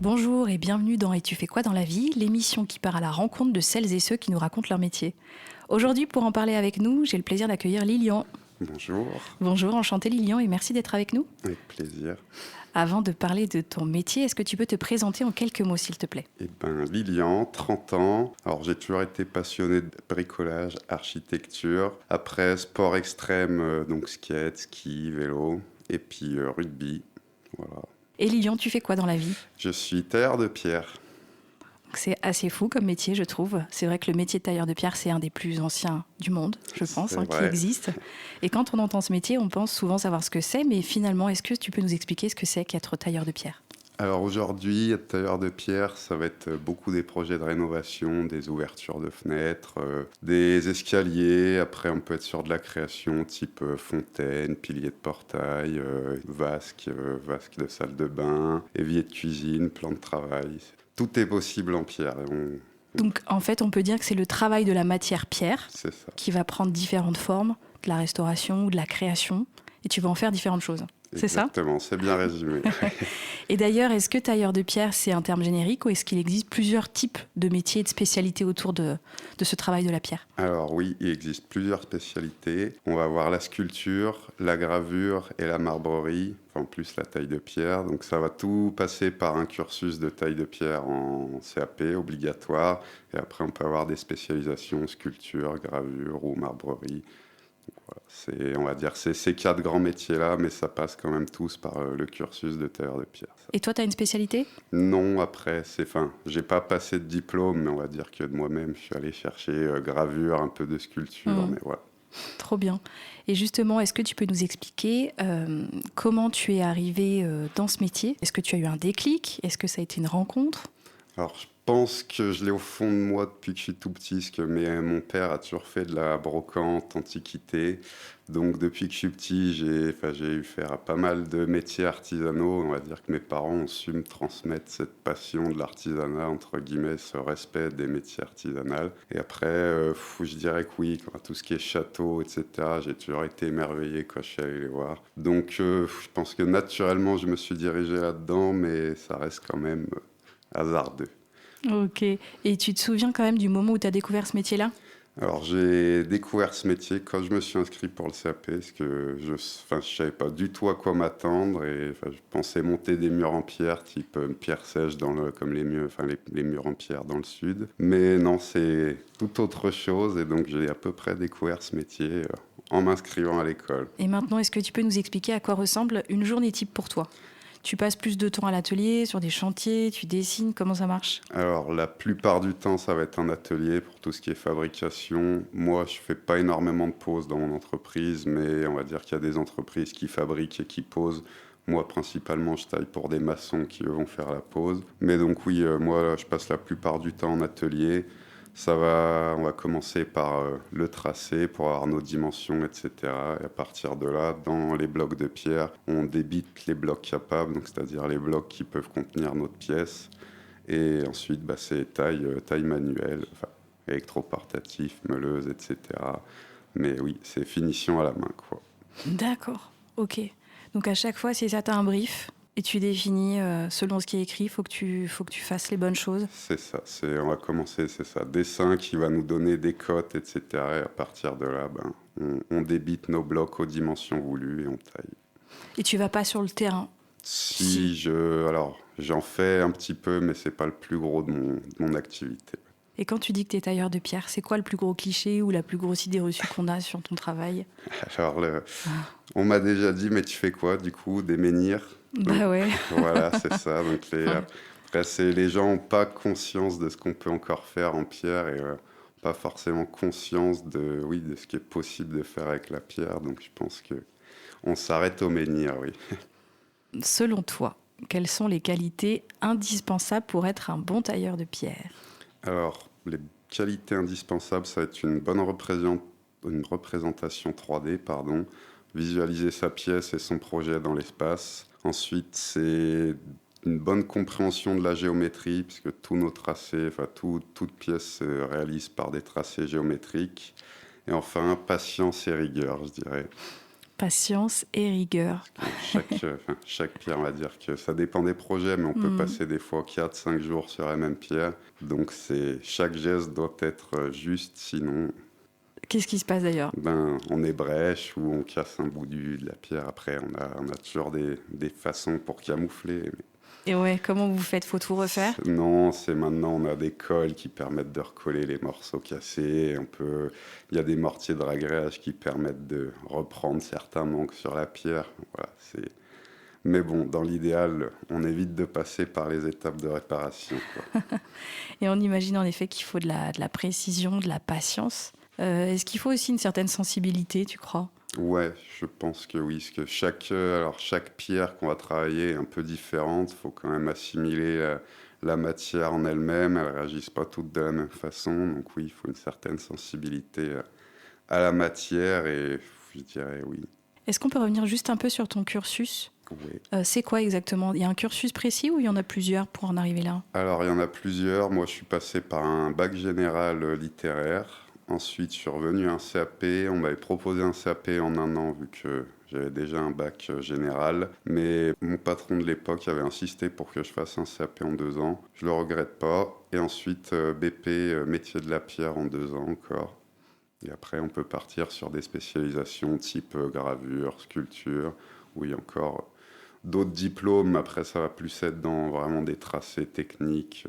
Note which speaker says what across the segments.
Speaker 1: Bonjour et bienvenue dans Et tu fais quoi dans la vie, l'émission qui part à la rencontre de celles et ceux qui nous racontent leur métier. Aujourd'hui, pour en parler avec nous, j'ai le plaisir d'accueillir Lilian.
Speaker 2: Bonjour,
Speaker 1: Bonjour, enchantée Lilian et merci d'être avec nous.
Speaker 2: avec plaisir.
Speaker 1: Avant de parler de ton métier, est-ce que tu peux te présenter en quelques mots s'il te plaît?
Speaker 2: Lilian, 30 ans. Alors, j'ai toujours été passionné de bricolage, architecture. Après, sport extrême, donc skate, ski, vélo, et puis rugby. Voilà.
Speaker 1: Et Lilian, tu fais quoi dans la vie?
Speaker 2: Je suis tailleur de pierre.
Speaker 1: Donc, c'est assez fou comme métier, je trouve. C'est vrai que le métier de tailleur de pierre, c'est un des plus anciens du monde, je pense,
Speaker 2: C'est
Speaker 1: qui
Speaker 2: vrai.
Speaker 1: existe. Et quand on entend ce métier, on pense souvent savoir ce que c'est, mais finalement, est-ce que tu peux nous expliquer ce que c'est qu'être tailleur de pierre?
Speaker 2: Alors aujourd'hui, être tailleur de pierre, ça va être beaucoup des projets de rénovation, des ouvertures de fenêtres, des escaliers. Après, on peut être sur de la création type fontaine, pilier de portail, vasque de salle de bain, évier de cuisine, plan de travail. Tout est possible en pierre.
Speaker 1: Donc, en fait, on peut dire que c'est le travail de la matière pierre
Speaker 2: C'est ça.
Speaker 1: qui va prendre différentes formes, de la restauration ou de la création, et tu vas en faire différentes choses. C'est ça?
Speaker 2: Exactement, c'est bien résumé.
Speaker 1: Et d'ailleurs, est-ce que tailleur de pierre, c'est un terme générique ou est-ce qu'il existe plusieurs types de métiers et de spécialités autour de ce travail de la pierre?
Speaker 2: Alors oui, il existe plusieurs spécialités. On va avoir la sculpture, la gravure et la marbrerie, en plus la taille de pierre. Donc ça va tout passer par un cursus de taille de pierre en CAP obligatoire. Et après, on peut avoir des spécialisations sculpture, gravure ou marbrerie. On va dire, c'est ces quatre grands métiers-là, mais ça passe quand même tous par le cursus de tailleur de pierre.
Speaker 1: Et toi, tu as une spécialité?
Speaker 2: Non, après, j'ai pas passé de diplôme, mais on va dire que de moi-même, je suis allé chercher gravure, un peu de sculpture, mais voilà.
Speaker 1: Trop bien. Et justement, est-ce que tu peux nous expliquer comment tu es arrivé dans ce métier? Est-ce que tu as eu un déclic? Est-ce que ça a été une rencontre?
Speaker 2: Alors, je pense que je l'ai au fond de moi depuis que je suis tout petit, parce que mon père a toujours fait de la brocante, antiquité. Donc, depuis que je suis petit, j'ai eu faire à pas mal de métiers artisanaux. On va dire que mes parents ont su me transmettre cette passion de l'artisanat, entre guillemets, ce respect des métiers artisanaux. Et après, je dirais que oui, tout ce qui est château, etc., j'ai toujours été émerveillé quand je suis allé les voir. Donc, je pense que naturellement, je me suis dirigé là-dedans, mais ça reste quand même hasardeux.
Speaker 1: Ok. Et tu te souviens quand même du moment où tu as découvert ce métier-là?
Speaker 2: Alors, j'ai découvert ce métier quand je me suis inscrit pour le CAP, parce que je savais pas du tout à quoi m'attendre, et je pensais monter des murs en pierre, type pierre sèche, comme les murs en pierre dans le sud. Mais non, c'est tout autre chose, et donc j'ai à peu près découvert ce métier en m'inscrivant à l'école.
Speaker 1: Et maintenant, est-ce que tu peux nous expliquer à quoi ressemble une journée type pour toi? Tu passes plus de temps à l'atelier, sur des chantiers, tu dessines, comment ça marche?
Speaker 2: Alors, la plupart du temps, ça va être un atelier pour tout ce qui est fabrication. Moi, je fais pas énormément de pauses dans mon entreprise, mais on va dire qu'il y a des entreprises qui fabriquent et qui posent. Moi, principalement, je taille pour des maçons qui, eux, vont faire la pose. Mais donc, oui, moi, je passe la plupart du temps en atelier. On va commencer par le tracé pour avoir nos dimensions, etc. Et à partir de là, dans les blocs de pierre, on débite les blocs capables, donc c'est-à-dire les blocs qui peuvent contenir notre pièce. Et ensuite, c'est taille manuelle, électroportatif, meuleuse, etc. Mais oui, c'est finition à la main, quoi.
Speaker 1: D'accord, ok. Donc à chaque fois, si ça t'a un brief et tu définis selon ce qui est écrit, faut que tu fasses les bonnes choses.
Speaker 2: C'est ça, on va commencer, c'est ça. Dessin qui va nous donner des cotes, etc. Et à partir de là, on débite nos blocs aux dimensions voulues et on taille.
Speaker 1: Et tu vas pas sur le terrain.
Speaker 2: Alors, j'en fais un petit peu, mais c'est pas le plus gros de mon activité.
Speaker 1: Et quand tu dis que tu es tailleur de pierre, c'est quoi le plus gros cliché ou la plus grosse idée reçue qu'on a sur ton travail?
Speaker 2: Alors, on m'a déjà dit, mais tu fais quoi, du coup, des menhirs?
Speaker 1: Bah ouais.
Speaker 2: Voilà, c'est ça. Donc après, les gens n'ont pas conscience de ce qu'on peut encore faire en pierre et pas forcément conscience de ce qui est possible de faire avec la pierre. Donc je pense que on s'arrête au menhir, oui.
Speaker 1: Selon toi, quelles sont les qualités indispensables pour être un bon tailleur de pierre?
Speaker 2: Alors, les qualités indispensables, ça va être une représentation 3D, pardon, visualiser sa pièce et son projet dans l'espace. Ensuite, c'est une bonne compréhension de la géométrie, puisque tous nos tracés, toute pièce se réalise par des tracés géométriques. Et enfin, patience et rigueur, je dirais.
Speaker 1: Patience et rigueur.
Speaker 2: Chaque pierre, on va dire que ça dépend des projets, mais on peut passer des fois 4-5 jours sur la même pierre. Donc chaque geste doit être juste, sinon
Speaker 1: Qu'est-ce qui se passe d'ailleurs?
Speaker 2: on ébrèche ou on casse un bout de la pierre. Après, on a toujours des façons pour camoufler.
Speaker 1: Et ouais, comment vous faites? Faut tout refaire?
Speaker 2: Non, c'est maintenant, on a des colles qui permettent de recoller les morceaux cassés. Il y a des mortiers de ragréage qui permettent de reprendre certains manques sur la pierre. Voilà, mais bon, dans l'idéal, on évite de passer par les étapes de réparation, quoi.
Speaker 1: Et on imagine en effet qu'il faut de la précision, de la patience. Est-ce qu'il faut aussi une certaine sensibilité, tu crois?
Speaker 2: Ouais, je pense que oui, parce que chaque pierre qu'on va travailler est un peu différente. Il faut quand même assimiler la matière en elle-même. Elles ne réagissent pas toutes de la même façon. Donc oui, il faut une certaine sensibilité à la matière et je dirais oui.
Speaker 1: Est-ce qu'on peut revenir juste un peu sur ton cursus?
Speaker 2: Oui.
Speaker 1: C'est quoi exactement? Il y a un cursus précis ou il y en a plusieurs pour en arriver là?
Speaker 2: Alors, il y en a plusieurs. Moi, je suis passé par un bac général littéraire. Ensuite, je suis revenu à un CAP. On m'avait proposé un CAP en un an, vu que j'avais déjà un bac général. Mais mon patron de l'époque avait insisté pour que je fasse un CAP en 2 ans. Je le regrette pas. Et ensuite, BP, métier de la pierre en 2 ans encore. Et après, on peut partir sur des spécialisations type gravure, sculpture, où il y a encore d'autres diplômes. Après, ça va plus être dans vraiment des tracés techniques,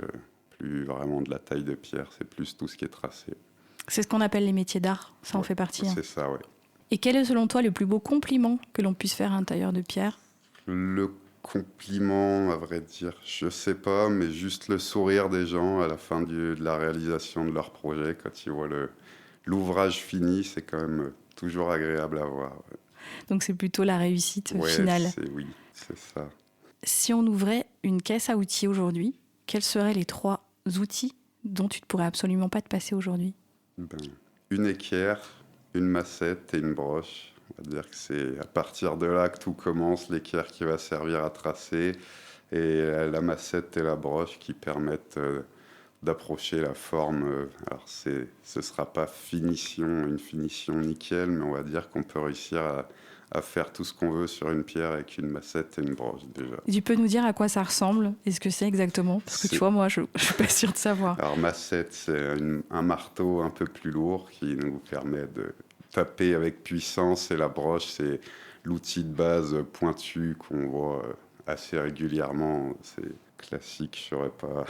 Speaker 2: plus vraiment de la taille de pierre. C'est plus tout ce qui est tracé.
Speaker 1: C'est ce qu'on appelle les métiers d'art, ça en
Speaker 2: Ouais,
Speaker 1: fait partie.
Speaker 2: c'est ça, oui.
Speaker 1: Et quel est selon toi le plus beau compliment que l'on puisse faire à un tailleur de pierre?
Speaker 2: Le compliment, à vrai dire, je sais pas, mais juste le sourire des gens à la fin de la réalisation de leur projet, quand ils voient l'ouvrage fini, c'est quand même toujours agréable à voir. Ouais.
Speaker 1: Donc c'est plutôt la réussite
Speaker 2: Ouais,
Speaker 1: finale.
Speaker 2: oui, c'est ça.
Speaker 1: Si on ouvrait une caisse à outils aujourd'hui, quels seraient les 3 outils dont tu ne pourrais absolument pas te passer aujourd'hui?
Speaker 2: Une équerre, une massette et une broche. On va dire que c'est à partir de là que tout commence. L'équerre qui va servir à tracer et la massette et la broche qui permettent d'approcher la forme. Alors ce sera pas une finition nickel, mais on va dire qu'on peut réussir à faire tout ce qu'on veut sur une pierre avec une massette et une broche déjà.
Speaker 1: Tu peux nous dire à quoi ça ressemble et ce que c'est exactement? Parce que tu vois, moi, je ne suis pas sûre de savoir.
Speaker 2: Alors massette, c'est un marteau un peu plus lourd qui nous permet de taper avec puissance, et la broche, c'est l'outil de base pointu qu'on voit assez régulièrement. C'est classique, je saurais pas.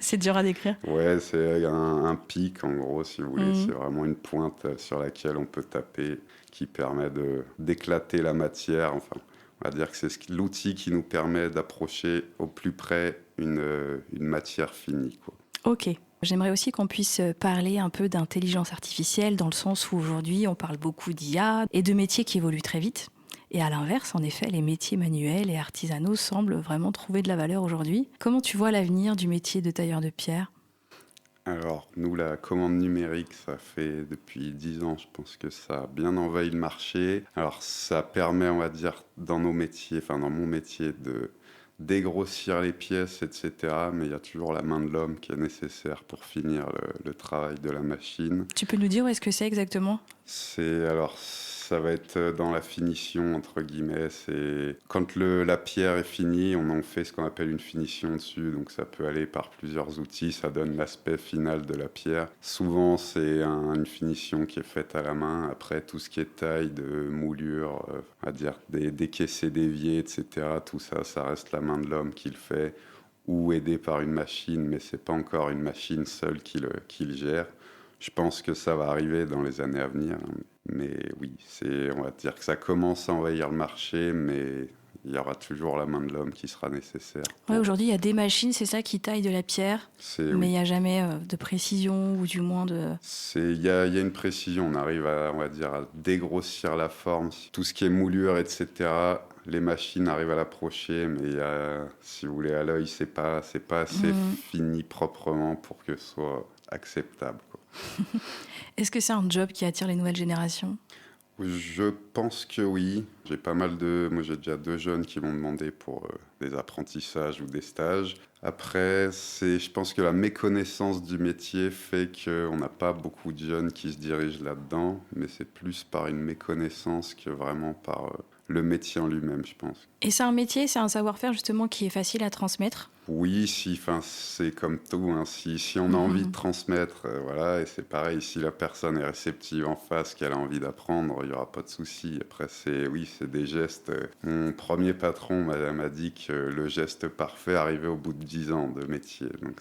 Speaker 1: C'est dur à décrire.
Speaker 2: Ouais, c'est un pic en gros, si vous voulez. C'est vraiment une pointe sur laquelle on peut taper, qui permet d'éclater la matière. Enfin, on va dire que c'est l'outil qui nous permet d'approcher au plus près une matière finie, quoi.
Speaker 1: Ok. J'aimerais aussi qu'on puisse parler un peu d'intelligence artificielle, dans le sens où aujourd'hui on parle beaucoup d'IA et de métiers qui évoluent très vite. Et à l'inverse, en effet, les métiers manuels et artisanaux semblent vraiment trouver de la valeur aujourd'hui. Comment tu vois l'avenir du métier de tailleur de pierre?
Speaker 2: Alors, nous, la commande numérique, ça fait depuis 10 ans, je pense que ça a bien envahi le marché. Alors, ça permet, on va dire, dans nos métiers, enfin dans mon métier, de dégrossir les pièces, etc. Mais il y a toujours la main de l'homme qui est nécessaire pour finir le travail de la machine.
Speaker 1: Tu peux nous dire où est-ce que c'est exactement?
Speaker 2: Ça va être dans la finition, entre guillemets. C'est quand la pierre est finie, on en fait ce qu'on appelle une finition dessus. Donc ça peut aller par plusieurs outils, ça donne l'aspect final de la pierre. Souvent, c'est une finition qui est faite à la main. Après, tout ce qui est taille de moulure, on va dire décaissé, dévié, etc. Tout ça, ça reste la main de l'homme qui le fait, ou aidé par une machine, mais c'est pas encore une machine seule qui le gère. Je pense que ça va arriver dans les années à venir. Mais oui, on va dire que ça commence à envahir le marché, mais il y aura toujours la main de l'homme qui sera nécessaire.
Speaker 1: Ouais, aujourd'hui, il y a des machines, c'est ça, qui taillent de la pierre, mais il n'y a jamais de précision, ou du moins de...
Speaker 2: Il y a une précision, on arrive on va dire, à dégrossir la forme. Tout ce qui est moulure, etc., les machines arrivent à l'approcher, mais si vous voulez, à l'œil, c'est pas assez fini proprement pour que ce soit acceptable, quoi.
Speaker 1: Est-ce que c'est un job qui attire les nouvelles générations?
Speaker 2: Je pense que oui. J'ai pas mal de... Moi, j'ai déjà 2 jeunes qui m'ont demandé pour des apprentissages ou des stages. Après, je pense que la méconnaissance du métier fait qu'on n'a pas beaucoup de jeunes qui se dirigent là-dedans, mais c'est plus par une méconnaissance que vraiment par le métier en lui-même, je pense.
Speaker 1: Et c'est un métier, c'est un savoir-faire justement qui est facile à transmettre.
Speaker 2: Oui, si, enfin, c'est comme tout, hein. Si on a envie de transmettre, voilà, et c'est pareil, si la personne est réceptive en face, qu'elle a envie d'apprendre, il n'y aura pas de souci. Après, oui, c'est des gestes. Mon premier patron m'a dit que le geste parfait arrivait au bout de 10 ans de métier. Donc,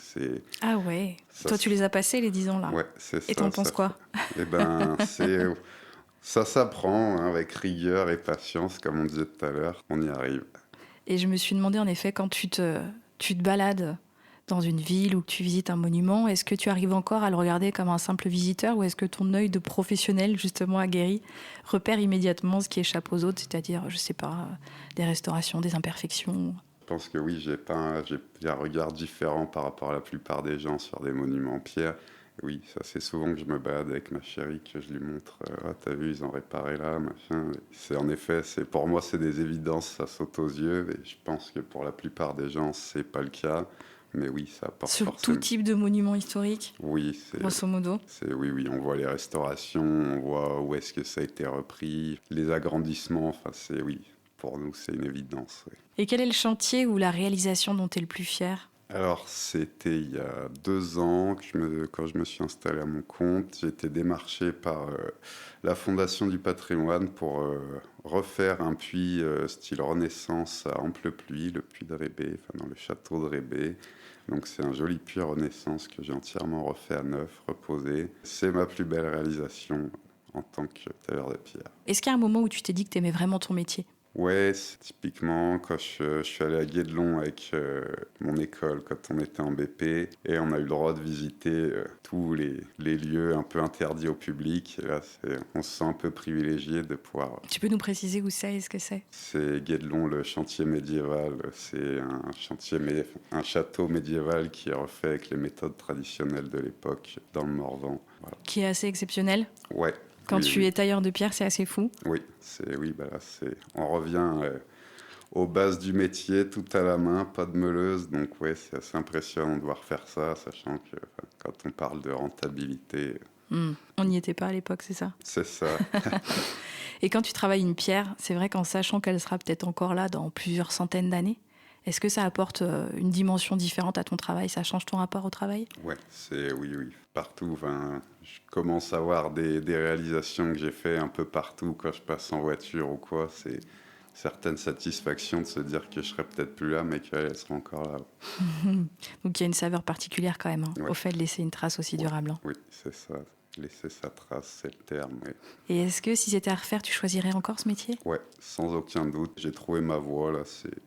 Speaker 1: Ah ouais.
Speaker 2: ça,
Speaker 1: Toi, tu les as passés les 10 ans là.
Speaker 2: ouais, c'est
Speaker 1: Et
Speaker 2: ça.
Speaker 1: t'en penses quoi?
Speaker 2: Eh ben, ça s'apprend, hein, avec rigueur et patience, comme on disait tout à l'heure, on y arrive.
Speaker 1: Et je me suis demandé en effet, quand tu te balades dans une ville ou que tu visites un monument, est-ce que tu arrives encore à le regarder comme un simple visiteur ou est-ce que ton œil de professionnel, justement aguerri, repère immédiatement ce qui échappe aux autres, c'est-à-dire, je sais pas, des restaurations, des imperfections?
Speaker 2: Je pense que oui, j'ai un regard différent par rapport à la plupart des gens sur des monuments en pierre. Oui, ça c'est souvent que je me balade avec ma chérie, que je lui montre, ah t'as vu, ils ont réparé là, machin. C'est en effet, pour moi c'est des évidences, ça saute aux yeux, et je pense que pour la plupart des gens c'est pas le cas. Mais oui, ça apporte
Speaker 1: Sur tout
Speaker 2: forcément.
Speaker 1: type de monument historique,
Speaker 2: Oui,
Speaker 1: grosso modo.
Speaker 2: oui, on voit les restaurations, on voit où est-ce que ça a été repris, les agrandissements, enfin oui, pour nous c'est une évidence. Oui.
Speaker 1: Et quel est le chantier ou la réalisation dont tu es le plus fier?
Speaker 2: Alors, c'était il y a 2 ans quand je me suis installé à mon compte. J'ai été démarché par la Fondation du patrimoine pour refaire un puits style Renaissance à Amplepuis, le puits de Rébé, enfin dans le château de Rébé. Donc c'est un joli puits Renaissance que j'ai entièrement refait à neuf, reposé. C'est ma plus belle réalisation en tant que tailleur de pierre.
Speaker 1: Est-ce qu'il y a un moment où tu t'es dit que tu aimais vraiment ton métier?
Speaker 2: Ouais, c'est typiquement quand je suis allé à Guédelon avec mon école quand on était en BP et on a eu le droit de visiter tous les lieux un peu interdits au public. Et là, on se sent un peu privilégié de pouvoir.
Speaker 1: Tu peux nous préciser où c'est et ce que c'est?
Speaker 2: C'est Guédelon, le chantier médiéval. C'est un château médiéval qui est refait avec les méthodes traditionnelles de l'époque dans le Morvan. Voilà.
Speaker 1: Qui est assez exceptionnel.
Speaker 2: Ouais.
Speaker 1: Quand
Speaker 2: oui,
Speaker 1: tu
Speaker 2: oui.
Speaker 1: es tailleur de pierre, c'est assez fou.
Speaker 2: Oui, là, on revient aux bases du métier, tout à la main, pas de meuleuse. Donc ouais, c'est assez impressionnant de voir faire ça, sachant que quand on parle de rentabilité,
Speaker 1: On n'y était pas à l'époque, c'est ça.
Speaker 2: c'est ça.
Speaker 1: Et quand tu travailles une pierre, c'est vrai qu'en sachant qu'elle sera peut-être encore là dans plusieurs centaines d'années, est-ce que ça apporte une dimension différente à ton travail? Ça change ton rapport au travail?
Speaker 2: Ouais, oui, partout. Enfin, je commence à voir des réalisations que j'ai fait un peu partout quand je passe en voiture ou quoi. C'est certaine satisfaction de se dire que je serai peut-être plus là, mais qu'elle sera encore là.
Speaker 1: Donc il y a une saveur particulière quand même,
Speaker 2: Ouais.
Speaker 1: au fait de laisser une trace aussi durable.
Speaker 2: Oui, c'est ça. Laisser sa trace, c'est le terme. Oui.
Speaker 1: Et est-ce que si c'était à refaire, tu choisirais encore ce métier?
Speaker 2: Ouais, sans aucun doute. J'ai trouvé ma voie là.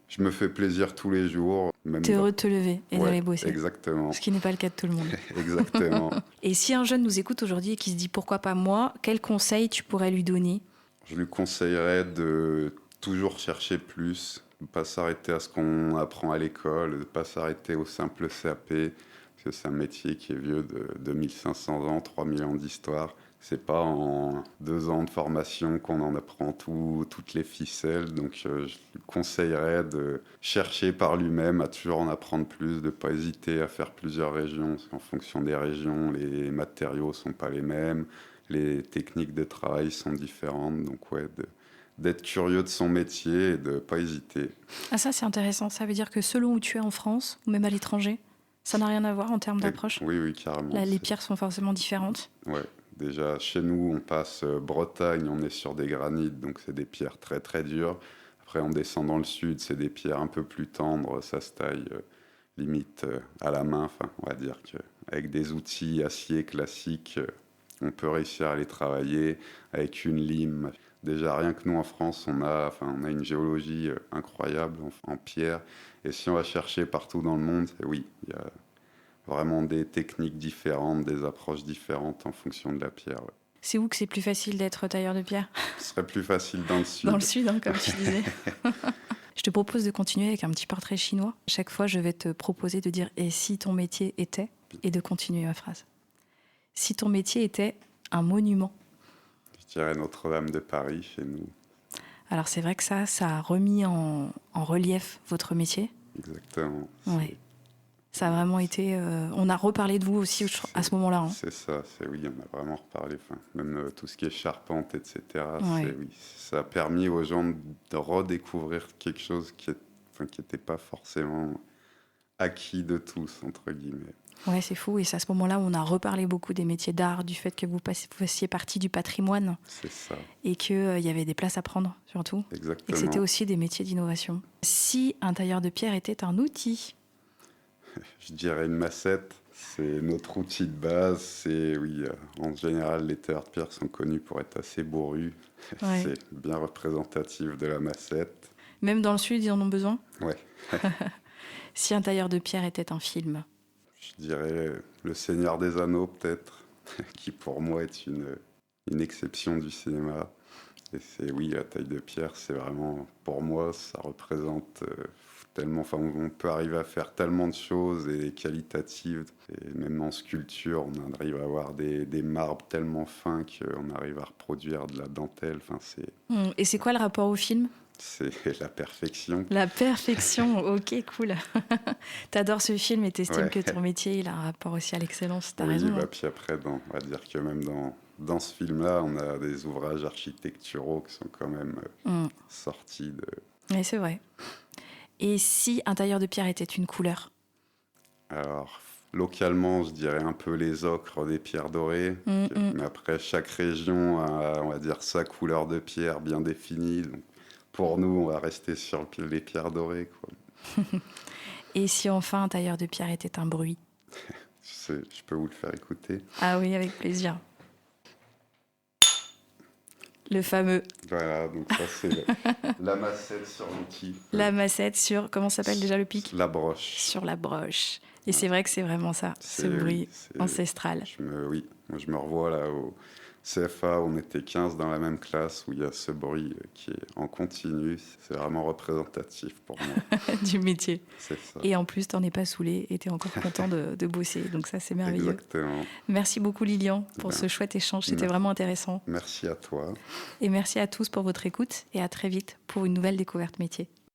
Speaker 2: Je me fais plaisir tous les jours.
Speaker 1: T'es heureux de te lever et d'aller bosser.
Speaker 2: Exactement.
Speaker 1: Ce qui n'est pas le cas de tout le monde.
Speaker 2: Exactement.
Speaker 1: Et si un jeune nous écoute aujourd'hui et qui se dit pourquoi pas moi, quel conseil tu pourrais lui donner?
Speaker 2: Je lui conseillerais de toujours chercher plus, de ne pas s'arrêter à ce qu'on apprend à l'école, de ne pas s'arrêter au simple CAP, parce que c'est un métier qui est vieux de 2500 ans, 3000 ans d'histoire. C'est pas en 2 ans de formation qu'on en apprend toutes les ficelles. Donc je lui conseillerais de chercher par lui-même, à toujours en apprendre plus, de ne pas hésiter à faire plusieurs régions. Parce qu'en fonction des régions, les matériaux ne sont pas les mêmes, les techniques de travail sont différentes. Donc ouais, d'être curieux de son métier et de ne pas hésiter.
Speaker 1: Ah ça c'est intéressant, ça veut dire que selon où tu es en France ou même à l'étranger, ça n'a rien à voir en termes d'approche?
Speaker 2: Oui, carrément.
Speaker 1: Là, les pierres sont forcément différentes.
Speaker 2: Ouais. Déjà, chez nous, on passe Bretagne, on est sur des granites, donc c'est des pierres très très dures. Après, on descend dans le sud, c'est des pierres un peu plus tendres, ça se taille limite à la main. Enfin, on va dire qu'avec des outils acier classiques, on peut réussir à les travailler avec une lime. Déjà, rien que nous en France, on a une géologie incroyable en pierre. Et si on va chercher partout dans le monde, oui, il y a vraiment des techniques différentes, des approches différentes en fonction de la pierre. Ouais.
Speaker 1: C'est où que c'est plus facile d'être tailleur de pierre?
Speaker 2: Ce serait plus facile dans le sud.
Speaker 1: Dans le sud, hein, comme tu disais. Je te propose de continuer avec un petit portrait chinois. Chaque fois, je vais te proposer de dire « et si ton métier était ?» et de continuer ma phrase. Si ton métier était un monument.
Speaker 2: Je Je dirais Notre-Dame de Paris chez nous.
Speaker 1: Alors c'est vrai que ça a remis en relief votre métier.
Speaker 2: Exactement.
Speaker 1: Ouais. Ça a vraiment été... on a reparlé de vous aussi à ce moment-là. Hein.
Speaker 2: C'est ça, oui, on a vraiment reparlé. Enfin, même tout ce qui est charpente, etc.
Speaker 1: Ouais.
Speaker 2: Oui, ça a permis aux gens de redécouvrir quelque chose qui n'était pas forcément acquis de tous, entre guillemets.
Speaker 1: Ouais, c'est fou. Et c'est à ce moment-là où on a reparlé beaucoup des métiers d'art, du fait que vous fassiez partie du patrimoine.
Speaker 2: C'est ça.
Speaker 1: Et qu'il y avait des places à prendre, surtout.
Speaker 2: Exactement.
Speaker 1: Et que c'était aussi des métiers d'innovation. Si un tailleur de pierre était un outil,
Speaker 2: je dirais une massette. C'est notre outil de base. En général, les tailleurs de pierre sont connus pour être assez bourrus.
Speaker 1: Ouais.
Speaker 2: C'est bien représentatif de la massette.
Speaker 1: Même dans le Sud, ils en ont besoin.
Speaker 2: Ouais.
Speaker 1: Si un tailleur de pierre était un film,
Speaker 2: je dirais Le Seigneur des Anneaux, peut-être, qui pour moi est une exception du cinéma. Et la taille de pierre, c'est vraiment, pour moi, ça représente tellement, on peut arriver à faire tellement de choses et qualitatives. Et même en sculpture, on arrive à avoir des marbres tellement fins qu'on arrive à reproduire de la dentelle.
Speaker 1: Et c'est quoi le rapport au film ?
Speaker 2: C'est la perfection.
Speaker 1: La perfection, ok, cool. T'adores ce film et t'estimes que ton métier, il a un rapport aussi à l'excellence, t'as raison.
Speaker 2: Puis après, on va dire que même dans ce film-là, on a des ouvrages architecturaux qui sont quand même sortis de...
Speaker 1: Oui, c'est vrai. Et si un tailleur de pierre était une couleur ?
Speaker 2: Alors, localement, je dirais un peu les ocres des pierres dorées. Mais après, chaque région a, on va dire, sa couleur de pierre bien définie. Donc, pour nous, on va rester sur les pierres dorées, quoi.
Speaker 1: Et si enfin un tailleur de pierre était un bruit ?
Speaker 2: Je peux vous le faire écouter.
Speaker 1: Ah oui, avec plaisir. Le fameux.
Speaker 2: Voilà, donc ça c'est la massette sur l'outil.
Speaker 1: La massette sur, comment s'appelle déjà le pic ?
Speaker 2: La broche.
Speaker 1: Sur la broche. Et c'est vrai que c'est vraiment ça, ce bruit ancestral.
Speaker 2: Moi je me revois là au CFA, on était 15 dans la même classe où il y a ce bruit qui est en continu. C'est vraiment représentatif pour moi.
Speaker 1: Du métier.
Speaker 2: C'est ça.
Speaker 1: Et en plus, t'en es pas saoulé et t'es encore content de bosser. Donc ça, c'est merveilleux.
Speaker 2: Exactement.
Speaker 1: Merci beaucoup Lilian pour ce chouette échange. C'était vraiment intéressant.
Speaker 2: Merci à toi.
Speaker 1: Et merci à tous pour votre écoute et à très vite pour une nouvelle découverte métier.